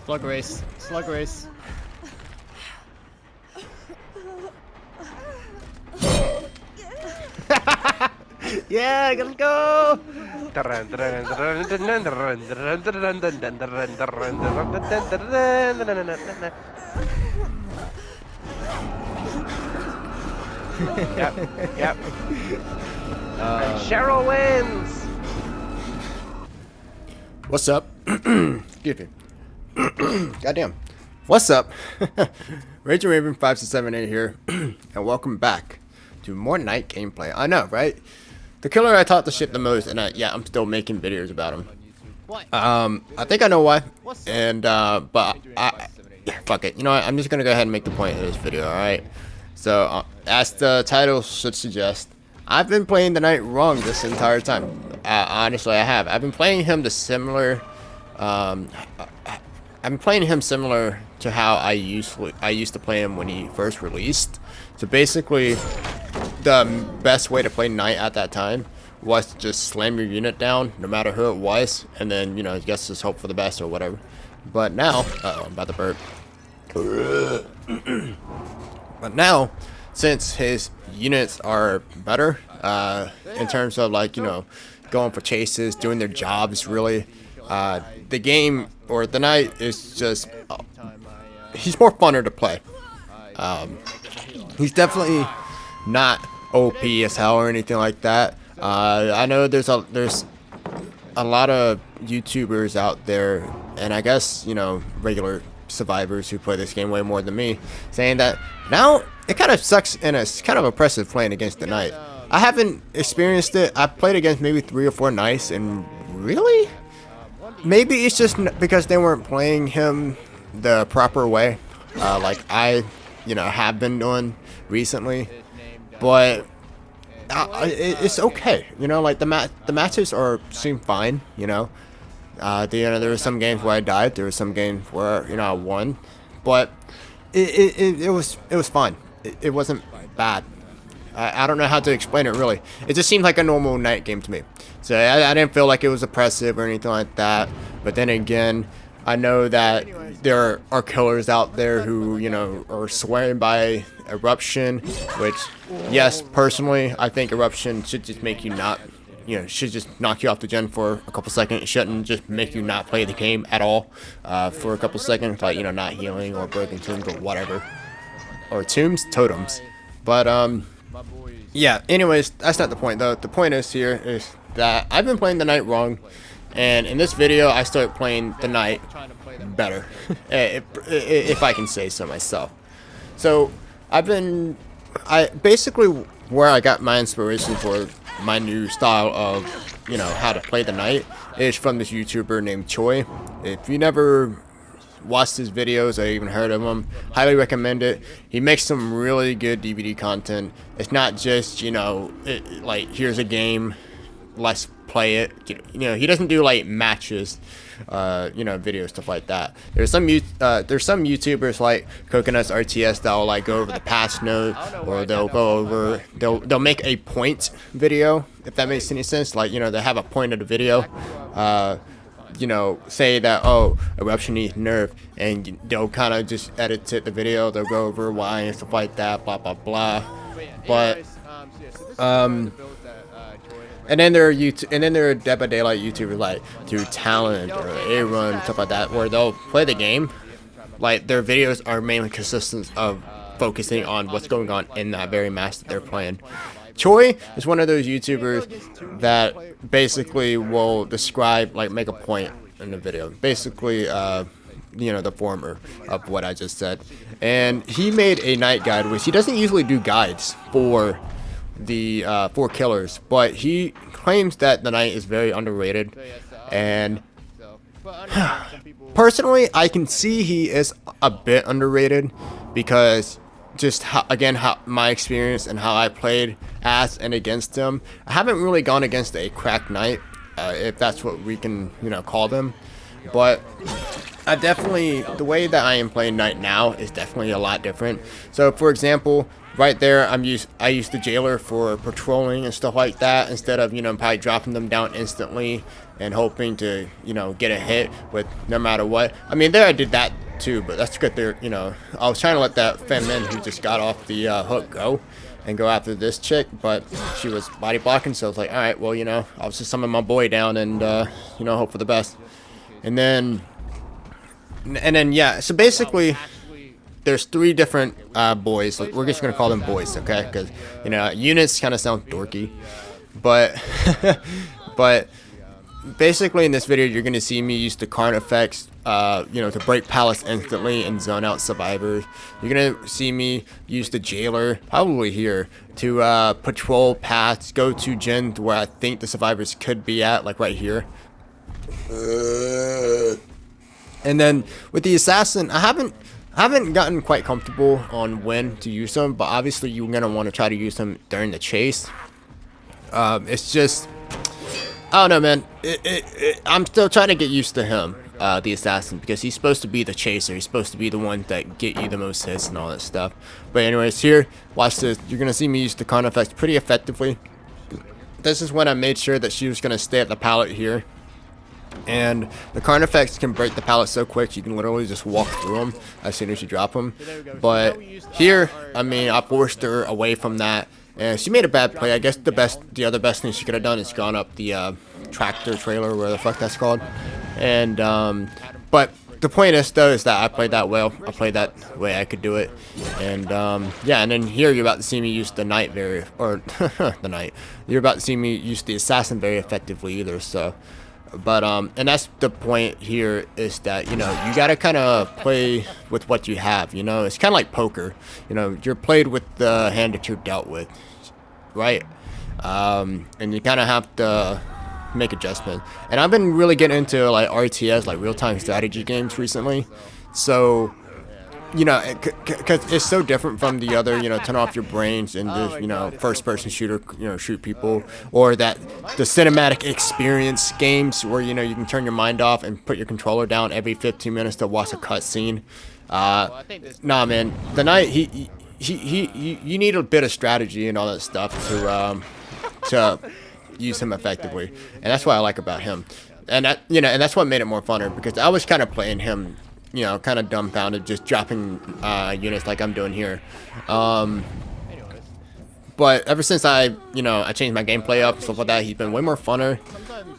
Slug race. Slug race. Yeah, let's go! Yep. And Cheryl wins. What's up? Excuse me. Goddamn. What's up? Raging Raven 5678 here, and welcome back to more night gameplay. I know, right? The killer I taught the shit the most, and yeah, I'm still making videos about him. I think I know why, and but fuck it. You know what? I'm just gonna go ahead and make the point of this video. All right. So, as the title should suggest, I've been playing the knight wrong this entire time. Honestly, I have. I've been playing him the similar. I'm playing him similar to how I used to play him when he first released. So basically, the best way to play knight at that time was to just slam your unit down, no matter who it was, and then I guess just hope for the best or whatever. But now, I'm about to burp. But now, since his units are better, in terms of going for chases, doing their jobs, really, the game or the knight is just he's more funner to play. He's definitely not OP as hell or anything like that. I know there's a lot of YouTubers out there, and I guess regular survivors who play this game way more than me, saying that now it kind of sucks and it's kind of oppressive playing against the knight. I haven't experienced it. I've played against maybe 3 or 4 knights, and really, maybe it's just because they weren't playing him the proper way, like I have been doing recently. But it's okay, like the matches seem fine. There were some games where I died. There were some games where I won, but it was fine. It wasn't bad. I don't know how to explain it really. It just seemed like a normal night game to me. So I didn't feel like it was oppressive or anything like that. But then again, I know that there are killers out there who are swearing by Eruption, which, yes, personally, I think Eruption should just make you not. Should just knock you off the gen for a couple seconds. It shouldn't just make you not play the game at all for a couple seconds, like not healing or broken tombs or whatever, or totems. But yeah. Anyways, that's not the point though. The point is that I've been playing the knight wrong, and in this video I started playing the knight better, if I can say so myself. So basically where I got my inspiration for my new style of how to play the knight is from this YouTuber named Choi. If you never watched his videos or even heard of him, highly recommend it. He makes some really good DVD content. It's not just like here's a game, let's play it. He doesn't do like matches, videos, stuff like that. There's some YouTubers like Coconuts RTS that will like go over the patch note, or they'll make a point video, if that makes any sense. Like they have a point of the video, say that Eruption needs nerf, and they'll kind of just edit the video. They'll go over why and stuff like that, blah blah blah. But and then there are Dead by Daylight YouTubers like Through Talent or A-Run and stuff like that, where they'll play the game. Like their videos are mainly consistent of focusing on what's going on in that very match that they're playing. Choi is one of those YouTubers that basically will describe, like, make a point in the video. Basically, the former of what I just said. And he made a night guide, which he doesn't usually do guides for the 4 killers, but he claims that the knight is very underrated, and personally I can see he is a bit underrated, because just how my experience and how I played as and against him, I haven't really gone against a cracked knight, if that's what we can call them. But I definitely, the way that I am playing knight now is definitely a lot different. So for example, right there, I use the jailer for patrolling and stuff like that, instead of, you know, probably dropping them down instantly and hoping to, you know, get a hit with no matter what. I mean, there I did that too, but that's good there, you know. I was trying to let that Femin who just got off the hook go and go after this chick, but she was body blocking, so I was like, alright, well, you know, I'll just summon my boy down and, you know, hope for the best. And then, yeah, so basically, there's 3 different boys. Like, we're just gonna call them boys, okay? Because, you know, units kind of sound dorky, but but basically in this video you're gonna see me use the Karn effects, you know, to break pallets instantly and zone out survivors. You're gonna see me use the jailer, probably here, to patrol paths, go to gens where I think the survivors could be at, like right here. And then with the assassin, I haven't gotten quite comfortable on when to use them, but obviously you're gonna want to try to use them during the chase. It's just, I don't know, man. I'm still trying to get used to him, the assassin, because he's supposed to be the chaser. He's supposed to be the one that get you the most hits and all that stuff. But anyways, here, watch this. You're gonna see me use the Karn effects pretty effectively. This is when I made sure that she was gonna stay at the pallet here. And the Karn effects can break the pallet so quick you can literally just walk through them as soon as you drop them. But here, I mean, I forced her away from that, and she made a bad play. I guess the other best thing she could have done is gone up the tractor trailer, where the fuck that's called. And but the point is though is that I played that well. I played that way I could do it. And yeah, and then here you're about to see me use the knight the knight. You're about to see me use the assassin very effectively either. So. But and that's the point here, is that, you know, you gotta kind of play with what you have. You know, it's kind of like poker. You know, you're played with the hand that you're dealt with, right? And you kind of have to make adjustments. And I've been really getting into like RTS, like real-time strategy games recently. So, you know, because it's so different from the other, you know, turn off your brains and just, you know, first-person shooter, you know, shoot people, or the cinematic experience games where, you know, you can turn your mind off and put your controller down every 15 minutes to watch a cutscene. Nah, man, the knight, you need a bit of strategy and all that stuff to use him effectively, and that's what I like about him. And that, you know, and that's what made it more funner, because I was kind of playing him, you know, kind of dumbfounded, just dropping units like I'm doing here. But ever since I changed my gameplay up and stuff like that, he's been way more funner.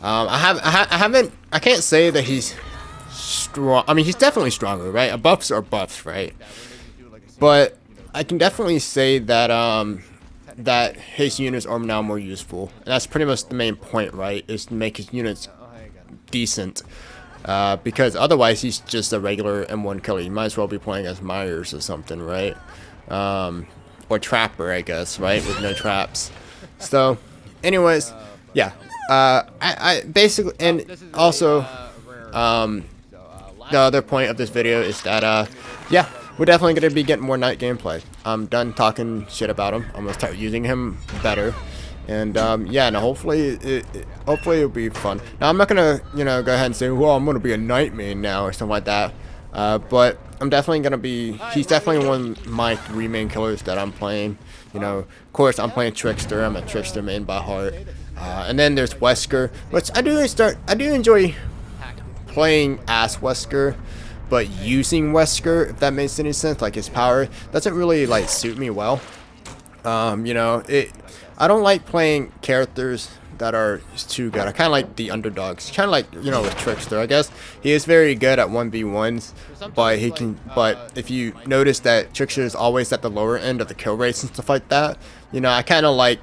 I can't say that he's strong. I mean, he's definitely stronger, right? Buffs are buffs, right? But I can definitely say that that his units are now more useful, and that's pretty much the main point, right? Is to make his units decent. Because otherwise he's just a regular M1 killer. You might as well be playing as Myers or something, right? Or Trapper, I guess, right? With no traps. So, anyways, yeah. I basically, and also, the other point of this video is that, yeah, we're definitely going to be getting more knight gameplay. I'm done talking shit about him. I'm going to start using him better. And yeah, and hopefully it'll be fun. Now I'm not gonna, you know, go ahead and say, well, I'm gonna be a knight main now or something like that. But I'm definitely gonna be. He's definitely one of my 3 main killers that I'm playing. You know, of course I'm playing Trickster. I'm a Trickster main by heart. And then there's Wesker, which I do enjoy playing as Wesker, but using Wesker, if that makes any sense, like his power doesn't really like suit me well. You know, I don't like playing characters that are too good. I kind of like the underdogs. Kind of like, you know, with Trickster. I guess he is very good at 1v1s, but if you notice that Trickster is always at the lower end of the kill rates and stuff like that, you know, I kind of like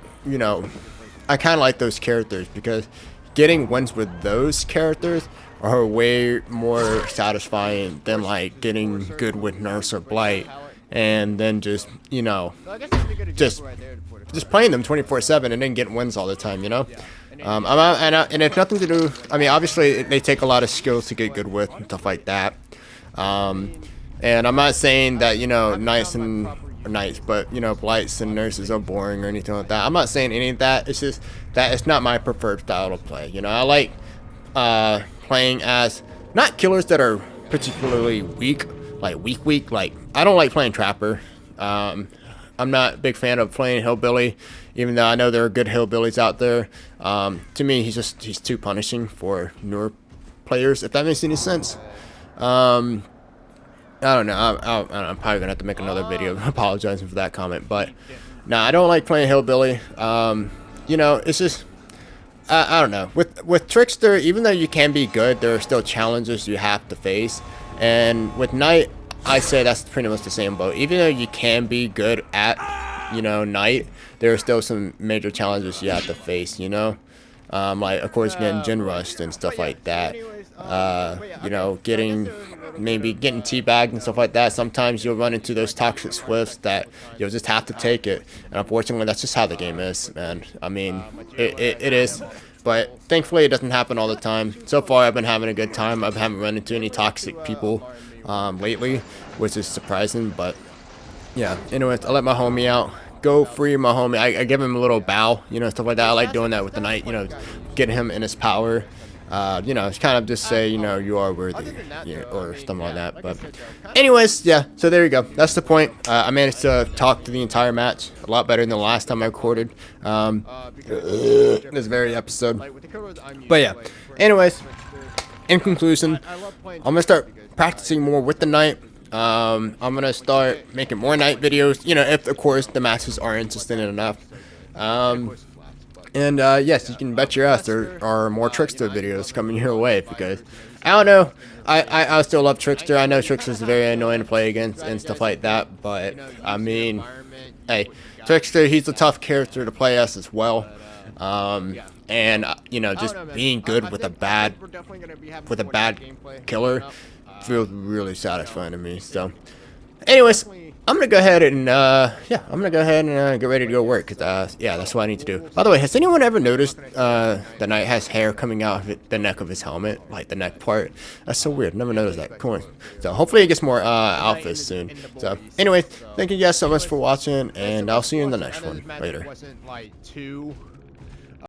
those characters, because getting wins with those characters are way more satisfying than like getting good with Nurse or Blight, and then just, you know, just playing them 24/7 and then getting wins all the time, you know. And it's nothing to do. I mean, obviously they take a lot of skills to get good with and stuff like that. And I'm not saying that, you know, knights, but you know, Blights and Nurses are boring or anything like that. I'm not saying any of that. It's just that it's not my preferred style to play. You know, I like playing as not killers that are particularly weak, like weak. Like I don't like playing Trapper. I'm not a big fan of playing Hillbilly, even though I know there are good Hillbillies out there. To me, he's too punishing for newer players, if that makes any sense. I don't know. I'm probably gonna have to make another video apologizing for that comment, but no, I don't like playing Hillbilly. You know, it's just I don't know. With Trickster, even though you can be good, there are still challenges you have to face, and with Knight, I say that's pretty much the same boat. Even though you can be good at, you know, Knight, there are still some major challenges you have to face. You know, like of course getting gen rushed and stuff like that. You know, maybe getting teabagged and stuff like that. Sometimes you'll run into those toxic swifts that you'll just have to take it. And unfortunately, that's just how the game is, man. I mean, it is. But thankfully, it doesn't happen all the time. So far, I've been having a good time. I haven't run into any toxic people lately, which is surprising. But yeah, anyways, I let my homie out. Go free my homie. I give him a little bow, you know, stuff like that. I like doing that with the Knight, you know, getting him in his power. You know, it's kind of just say, you know, you are worthy, you know, or something like that. But anyways, yeah, so there you go. That's the point. I managed to talk to the entire match a lot better than the last time I recorded this very episode. But yeah, anyways, in conclusion, I'm going to start practicing more with the Knight. I'm going to start making more Knight videos, you know, if, of course, the matches are interesting enough. And yes, you can bet your ass there are more Trickster videos coming your way, because I don't know, I still love Trickster. I know Trickster's very annoying to play against and stuff like that, but I mean, hey, Trickster, he's a tough character to play as well. And you know, just being good with a bad killer feels really satisfying to me. So anyways, I'm gonna go ahead and get ready to go work, cause yeah, that's what I need to do. By the way, has anyone ever noticed the Knight has hair coming out of the neck of his helmet, like the neck part? That's so weird. Never noticed that. Come on. So hopefully it gets more outfits soon. So anyways, thank you guys so much for watching, and I'll see you in the next one later.